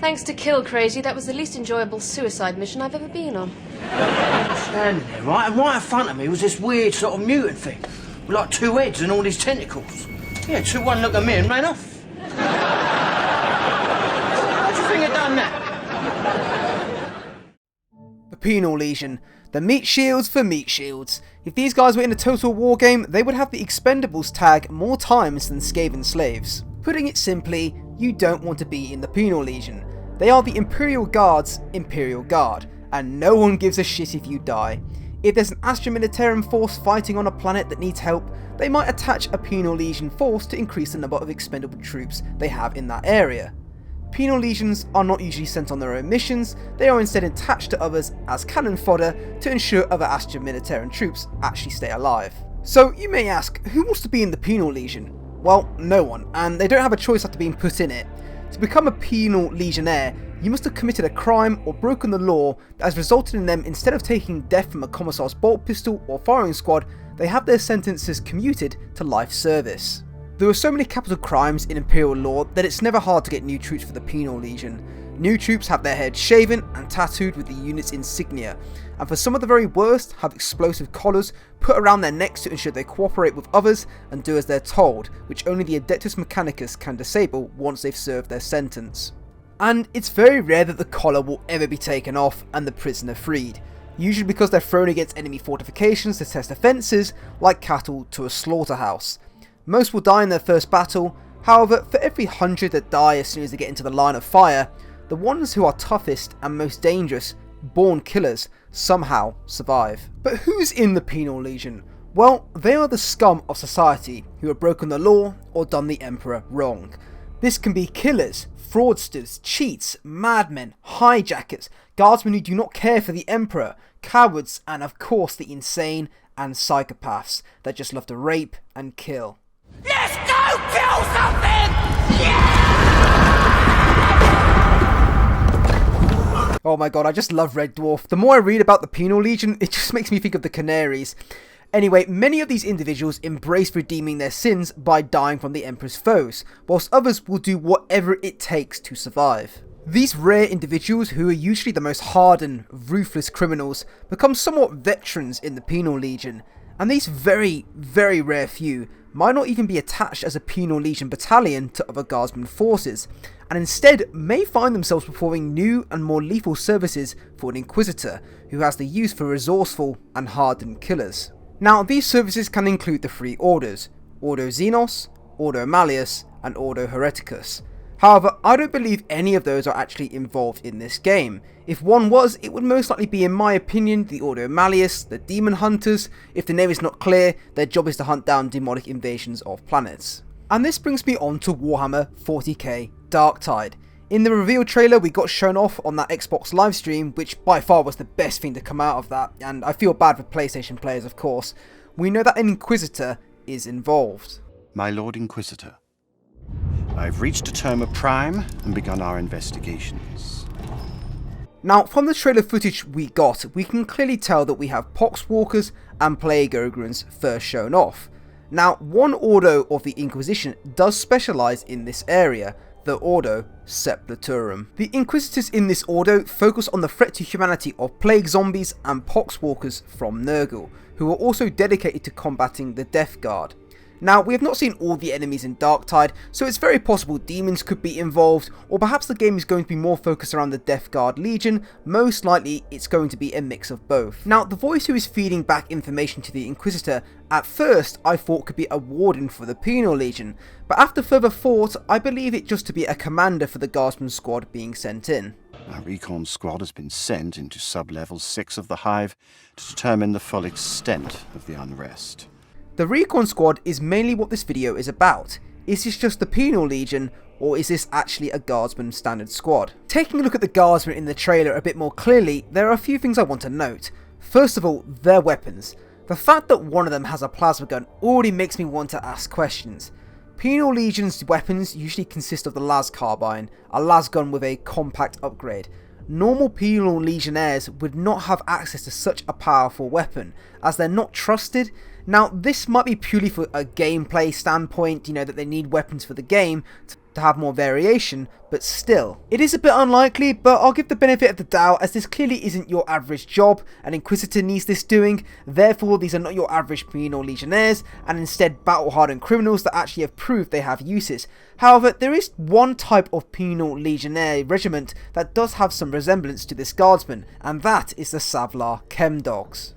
Thanks to Kill Crazy, that was the least enjoyable suicide mission I've ever been on. Standing there, right, and right in front of me was this weird sort of mutant thing. With like two heads and all these tentacles. Yeah, took one look at me and ran off. How do you think it done that? The Penal Legion. The meat shields for meat shields. If these guys were in a total war game, they would have the Expendables tag more times than Skaven slaves. Putting it simply, you don't want to be in the Penal Legion. They are the Imperial Guard's Imperial Guard, and no one gives a shit if you die. If there's an Astra Militarum force fighting on a planet that needs help, they might attach a Penal Legion force to increase the number of expendable troops they have in that area. Penal Legions are not usually sent on their own missions, they are instead attached to others as cannon fodder to ensure other Astra Militarum troops actually stay alive. So you may ask, who wants to be in the Penal Legion? Well, no one, and they don't have a choice after being put in it. To become a Penal Legionnaire, you must have committed a crime or broken the law that has resulted in them, instead of taking death from a commissar's bolt pistol or firing squad, they have their sentences commuted to life service. There are so many capital crimes in Imperial law that it's never hard to get new troops for the Penal Legion. New troops have their heads shaven and tattooed with the unit's insignia, and for some of the very worst have explosive collars put around their necks to ensure they cooperate with others and do as they're told, which only the Adeptus Mechanicus can disable once they've served their sentence. And it's very rare that the collar will ever be taken off and the prisoner freed, usually because they're thrown against enemy fortifications to test defences like cattle to a slaughterhouse. Most will die in their first battle, however for every 100 that die as soon as they get into the line of fire, the ones who are toughest and most dangerous, born killers, somehow survive. But who's in the Penal Legion? Well, they are the scum of society who have broken the law or done the Emperor wrong. This can be killers, fraudsters, cheats, madmen, hijackers, guardsmen who do not care for the Emperor, cowards, and of course the insane and psychopaths that just love to rape and kill. Let's go kill something! Yeah! Oh my god, I just love Red Dwarf. The more I read about the Penal Legion, it just makes me think of the Canaries. Anyway, many of these individuals embrace redeeming their sins by dying from the Emperor's foes, whilst others will do whatever it takes to survive. These rare individuals, who are usually the most hardened, ruthless criminals, become somewhat veterans in the Penal Legion, and these very, very rare few might not even be attached as a Penal Legion battalion to other guardsmen forces, and instead may find themselves performing new and more lethal services for an Inquisitor, who has the use for resourceful and hardened killers. Now, these services can include the three orders: Ordo Xenos, Ordo Malleus, and Ordo Hereticus. However, I don't believe any of those are actually involved in this game. If one was, it would most likely be, in my opinion, the Ordo Malleus, the Demon Hunters. If the name is not clear, their job is to hunt down demonic invasions of planets. And this brings me on to Warhammer 40k Darktide. In the reveal trailer we got shown off on that Xbox livestream, which by far was the best thing to come out of that, and I feel bad for PlayStation players of course, we know that an Inquisitor is involved. My Lord Inquisitor, I've reached a term of prime and begun our investigations. Now, from the trailer footage we got, we can clearly tell that we have Poxwalkers and Plague Ogrons first shown off. Now, one Ordo of the Inquisition does specialise in this area, the Ordo Sepulturum. The Inquisitors in this Ordo focus on the threat to humanity of Plague Zombies and Poxwalkers from Nurgle, who are also dedicated to combating the Death Guard. Now, we have not seen all the enemies in Darktide, so it's very possible demons could be involved, or perhaps the game is going to be more focused around the Death Guard Legion. Most likely it's going to be a mix of both. Now, the voice who is feeding back information to the Inquisitor, at first I thought could be a warden for the Penal Legion, but after further thought, I believe it just to be a commander for the Guardsman squad being sent in. Our recon squad has been sent into sub-level 6 of the Hive to determine the full extent of the unrest. The Recon Squad is mainly what this video is about. Is this just the Penal Legion, or is this actually a Guardsman standard squad? Taking a look at the Guardsmen in the trailer a bit more clearly, there are a few things I want to note. First of all, their weapons. The fact that one of them has a plasma gun already makes me want to ask questions. Penal Legion's weapons usually consist of the las carbine, a las gun with a compact upgrade. Normal Penal Legionnaires would not have access to such a powerful weapon, as they're not trusted. Now, this might be purely for a gameplay standpoint, that they need weapons for the game, to have more variation, but still. It is a bit unlikely, but I'll give the benefit of the doubt as this clearly isn't your average job. An Inquisitor needs this doing, therefore these are not your average penal legionnaires, and instead battle-hardened criminals that actually have proved they have uses. However, there is one type of penal legionnaire regiment that does have some resemblance to this guardsman, and that is the Savlar Chemdogs.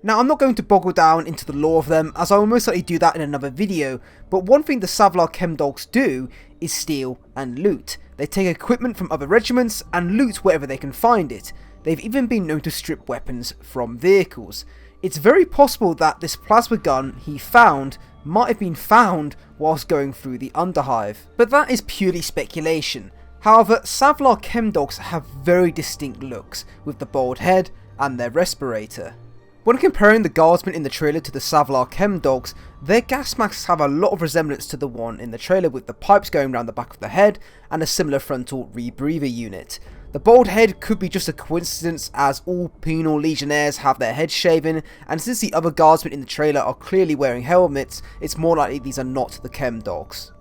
Now, I'm not going to boggle down into the lore of them, as I will most likely do that in another video, but one thing the Savlar Chemdogs do is steal and loot. They take equipment from other regiments and loot wherever they can find it. They've even been known to strip weapons from vehicles. It's very possible that this plasma gun he found might have been found whilst going through the Underhive, but that is purely speculation. However, Savlar Chemdogs have very distinct looks, with the bald head and their respirator. When comparing the guardsmen in the trailer to the Savlar Chemdogs, their gas masks have a lot of resemblance to the one in the trailer, with the pipes going around the back of the head and a similar frontal rebreather unit. The bald head could be just a coincidence, as all penal legionnaires have their heads shaven, and since the other guardsmen in the trailer are clearly wearing helmets, it's more likely these are not the Chemdogs.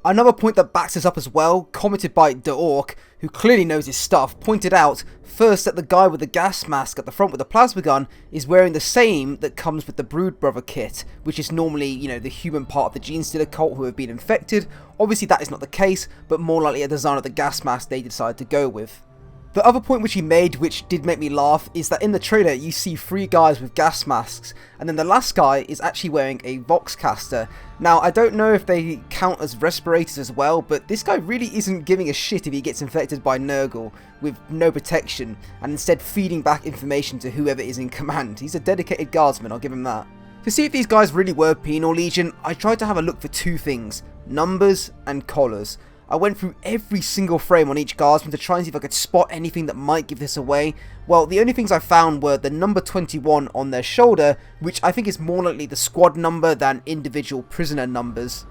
Another point that backs this up as well, commented by The Orc, who clearly knows his stuff, pointed out first that the guy with the gas mask at the front with the plasma gun is wearing the same that comes with the Brood Brother kit, which is normally, you know, the human part of the Gene Stealer cult who have been infected. Obviously that is not the case, but more likely a design of the gas mask they decided to go with. The other point which he made, which did make me laugh, is that in the trailer you see 3 guys with gas masks, and then the last guy is actually wearing a Voxcaster. Now, I don't know if they count as respirators as well, but this guy really isn't giving a shit if he gets infected by Nurgle with no protection, and instead feeding back information to whoever is in command. He's a dedicated guardsman, I'll give him that. To see if these guys really were Penal Legion, I tried to have a look for 2 things: numbers and collars. I went through every single frame on each guardsman to try and see if I could spot anything that might give this away. Well, the only things I found were the number 21 on their shoulder, which I think is more likely the squad number than individual prisoner numbers.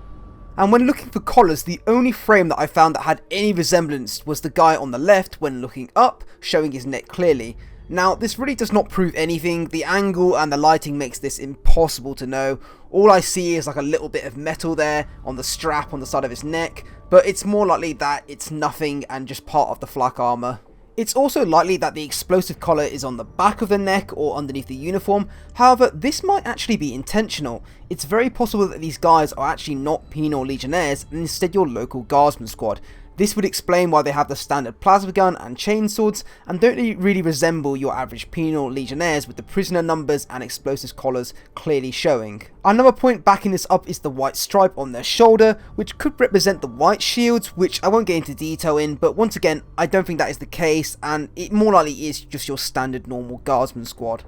And when looking for collars, the only frame that I found that had any resemblance was the guy on the left when looking up, showing his neck clearly. Now, this really does not prove anything. The angle and the lighting makes this impossible to know. All I see is like a little bit of metal there on the strap on the side of his neck, but it's more likely that it's nothing and just part of the flak armor. It's also likely that the explosive collar is on the back of the neck or underneath the uniform. However, this might actually be intentional. It's very possible that these guys are actually not Penal Legionnaires and instead your local guardsman squad. This would explain why they have the standard plasma gun and chainswords and don't really resemble your average Penal Legionnaires, with the prisoner numbers and explosives collars clearly showing. Another point backing this up is the white stripe on their shoulder, which could represent the white shields, which I won't get into detail in, but once again I don't think that is the case, and it more likely is just your standard normal guardsman squad.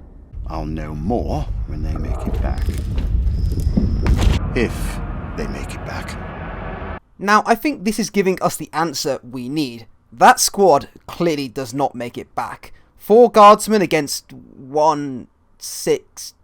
I'll know more when they make it back. If they make it back. Now, I think this is giving us the answer we need. That squad clearly does not make it back. 4 guardsmen against 1, 6,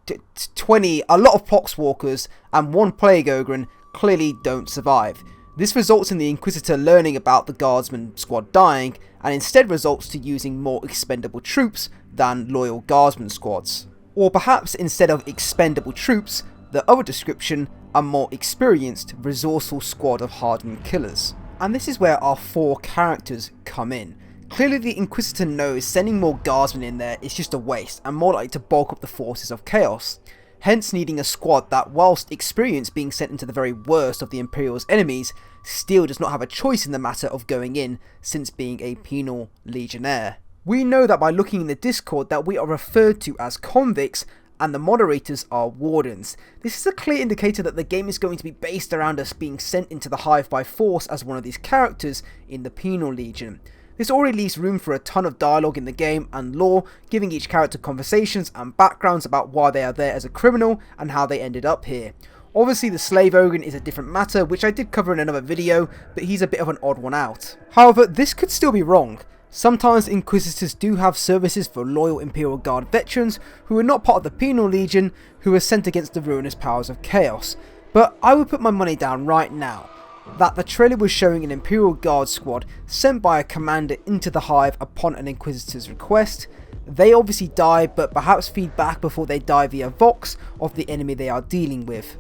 20, a lot of poxwalkers, and 1 plague ogre clearly don't survive. This results in the Inquisitor learning about the guardsman squad dying, and instead results to using more expendable troops than loyal guardsman squads. Or perhaps instead of expendable troops, the other description, a more experienced, resourceful squad of hardened killers. And this is where our 4 characters come in. Clearly the Inquisitor knows sending more guardsmen in there is just a waste, and more likely to bulk up the forces of chaos. Hence needing a squad that, whilst experienced being sent into the very worst of the Imperial's enemies, still does not have a choice in the matter of going in, since being a Penal Legionnaire. We know that by looking in the Discord that we are referred to as convicts, and the moderators are wardens. This is a clear indicator that the game is going to be based around us being sent into the Hive by force as one of these characters in the Penal Legion. This already leaves room for a ton of dialogue in the game and lore, giving each character conversations and backgrounds about why they are there as a criminal and how they ended up here. Obviously the Slave Ogre is a different matter, which I did cover in another video, but he's a bit of an odd one out. However, this could still be wrong. Sometimes Inquisitors do have services for loyal Imperial Guard veterans who are not part of the Penal Legion, who are sent against the ruinous powers of chaos. But I would put my money down right now that the trailer was showing an Imperial Guard squad sent by a commander into the Hive upon an Inquisitor's request. They obviously die, but perhaps feed back before they die via Vox of the enemy they are dealing with.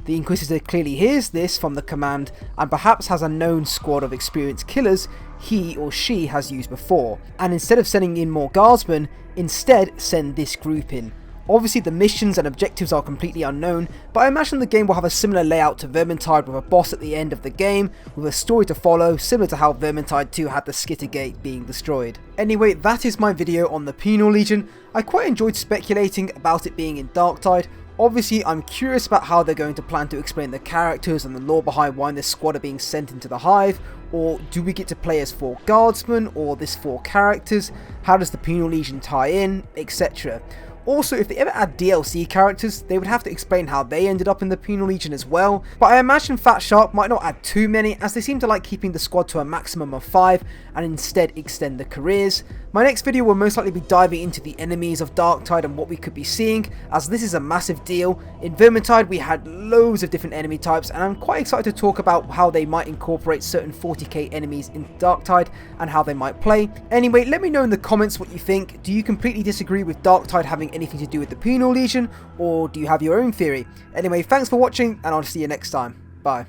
The Inquisitor clearly hears this from the command and perhaps has a known squad of experienced killers he or she has used before, and instead of sending in more guardsmen, instead send this group in. Obviously the missions and objectives are completely unknown, but I imagine the game will have a similar layout to Vermintide, with a boss at the end of the game, with a story to follow, similar to how Vermintide 2 had the Skittergate being destroyed. Anyway, that is my video on the Penal Legion. I quite enjoyed speculating about it being in Darktide. Obviously, I'm curious about how they're going to plan to explain the characters and the lore behind why this squad are being sent into the Hive, or do we get to play as 4 guardsmen, or this 4 characters, how does the Penal Legion tie in, etc. Also, if they ever add DLC characters, they would have to explain how they ended up in the Penal Legion as well, but I imagine Fat Shark might not add too many, as they seem to like keeping the squad to a maximum of 5 and instead extend the careers. My next video will most likely be diving into the enemies of Darktide and what we could be seeing, as this is a massive deal. In Vermintide we had loads of different enemy types, and I'm quite excited to talk about how they might incorporate certain 40k enemies in Darktide and how they might play. Anyway, let me know in the comments what you think. Do you completely disagree with Darktide having anything to do with the Penal Legion, or do you have your own theory? Anyway, thanks for watching, and I'll see you next time. Bye.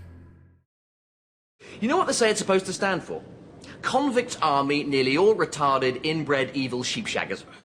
You know what they say it's supposed to stand for? Convict army, nearly all retarded, inbred evil sheepshaggers.